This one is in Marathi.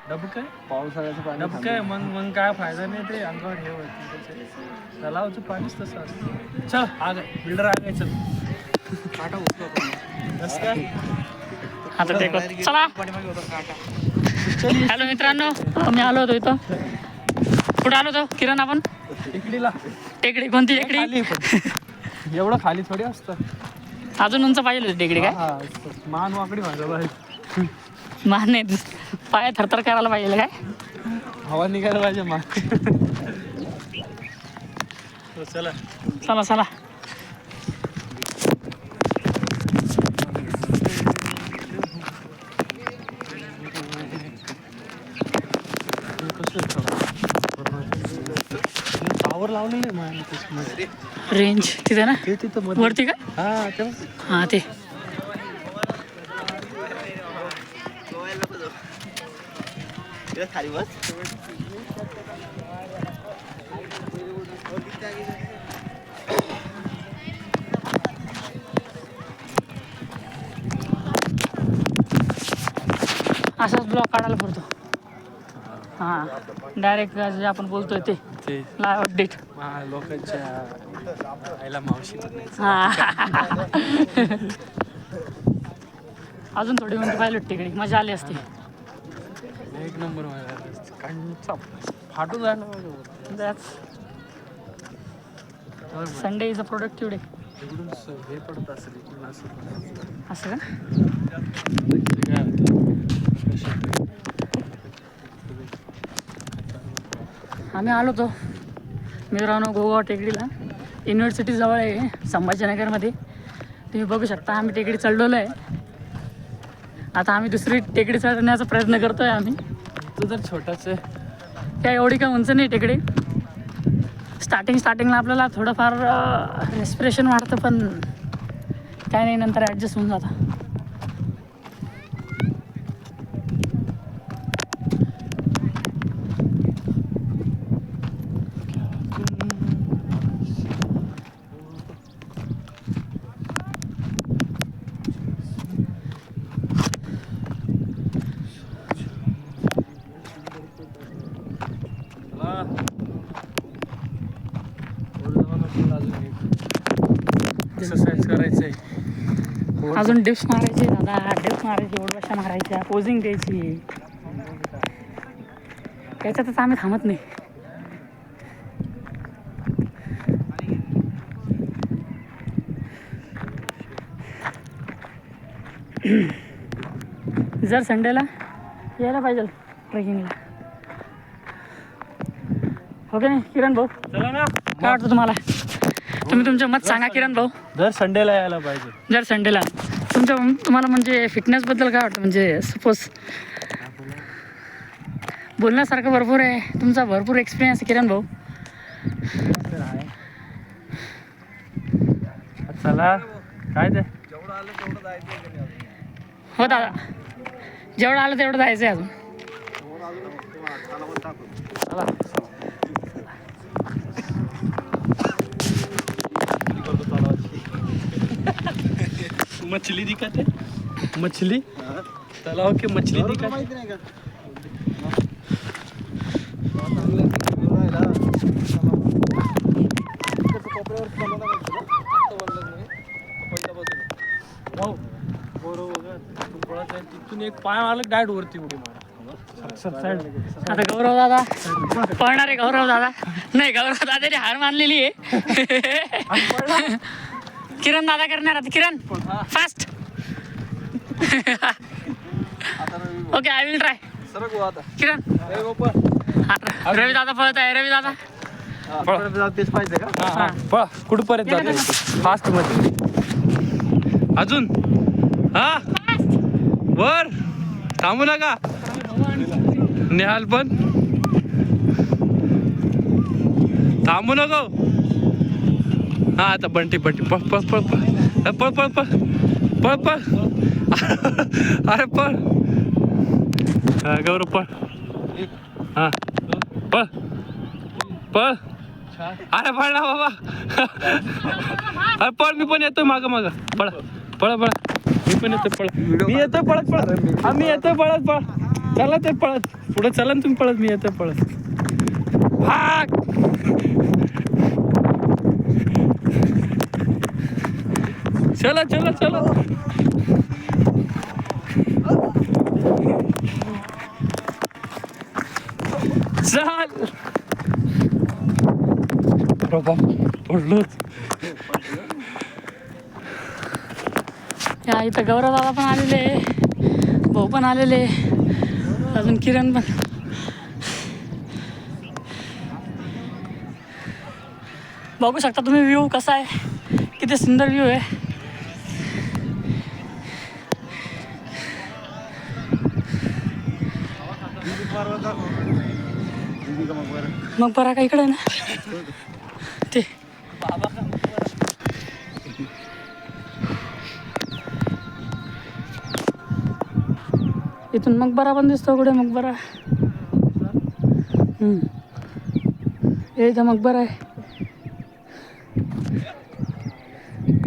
डबकं पावसाळ्याचं पाणी डबकं मग काय फायदा नाही ते अंगावर हे होते तलावचं पाणीच तसं असतं. चल आग बिल्डर आगाय चल काटा कसं काय आता ते चला. हॅलो मित्रांनो, मी आलो होतो इथं. कुठं आलो होतो किरण आपण? टेकडीला. टेकडी कोणती टेकडी? खाली एवढं खाली थोडी असतं. अजून उंच पाहिजे होती टेकडी काय? मान वाकडी व्हायला पाहिजे. मान नाही, पाय थरथर करायला पाहिजे काय? हवा निघायला पाहिजे मान. चला चला चला. पावर लावलेलं आहे मान. रेंज तिथे ना ते तिथं वरती का? हा तेव्हा हां ते खाली बस. असाच ब्लॉक काढायला पडतो. हां डायरेक्ट जे आपण बोलतोय ते लाईव्ह अपडेट. लोकांच्या आईला मावशी. हां अजून थोडी म्हणजे पाहिलं तिकडे मजा आली असती. एक नंबर कांचा फाटून जायला पाहिजे. That's Sunday is a productive day. इकडून हे पडत असेल इकडून असं असं का? काय आम्ही आलो होतो मित्रांनो गोवा टेकडीला. युनिव्हर्सिटी जवळ आहे संभाजीनगरमध्ये. तुम्ही बघू शकता आम्ही टेकडी चढलेलो आहे. आता आम्ही दुसरी टेकडी चढण्याचा प्रयत्न करतोय आम्ही. तू तर छोटाच आहे. काय एवढी काय उंच नाही टेकडी. स्टार्टिंगला आपल्याला थोडंफार रेस्पिरेशन वाढतं, पण काय नाही नंतर ॲडजस्ट होऊन जातं. एक्सरसाइज करायचंय. अजून डिप्स मारायचे दादा, डिप्स मारायचे, उडवाशा मारायच्या, पोझिंग द्यायची. त्याच्यातच आम्ही थांबत नाही. जर संडेला यायला पाहिजे ट्रेकिंगला. हो की नाही किरण भाऊ? चला ना. काय वाटतं तुम्हाला? तुम्ही तुमचं मत सांगा किरण भाऊ. दर संडेला यायला पाहिजे. जर संडेला तुम्हाला म्हणजे फिटनेसबद्दल काय वाटतं? म्हणजे सपोज बोलण्यासारखं भरपूर आहे, तुमचा भरपूर एक्सपिरियन्स आहे किरण भाऊ. चला काय ते हो दादा, जेवढं आलं तेवढं जायचं आहे अजून. मछली दिखत है. मछली तलाव की मछली दिखत माहिती नाही का? तिथून एक पाय आलं डायट वरती उडी मारा. आता गौरव दादा पळणार आहे. गौरव दादा नाही, गौरव दादाने हार मानलेली आहे. किरण दादा करणार आता. Kiran fast. Okay I will try. Kiran Ravi दादा पळत आहे. रवी दादा तेच पाहिजे का? पळा कुठपर्यंत जाते फास्ट मध्ये अजून. हा वर थांबू नका. निहाल पण थांबू नको. हा आता बंटी बंटी पळ पळ पळ पळ पळ पळ पळ पळ पळ. अरे पळ. गौरव पळ. हा पळ पळ. अरे पळ ना बाबा. अरे पळ, मी पण येतोय माग माग. पळ पळ पळ. मी पण येतोय पळ. मी येतोय पळत पळ. आम्ही येतोय पळत पळ. चला ते पळत पुढे चला ना तुम्ही पळत मी येतो पळत भाग चला चला चला चल बाबा पडलोच या इथं गौरव दादा पण आलेले भाऊ पण आलेले अजून किरण पण बघू शकता तुम्ही व्ह्यू कसा आहे किती सुंदर व्ह्यू आहे मग बरा का इकडे ना ते इथून मकबरा पण दिसतो कुठे मकबरा हे इथं मकबरा आहे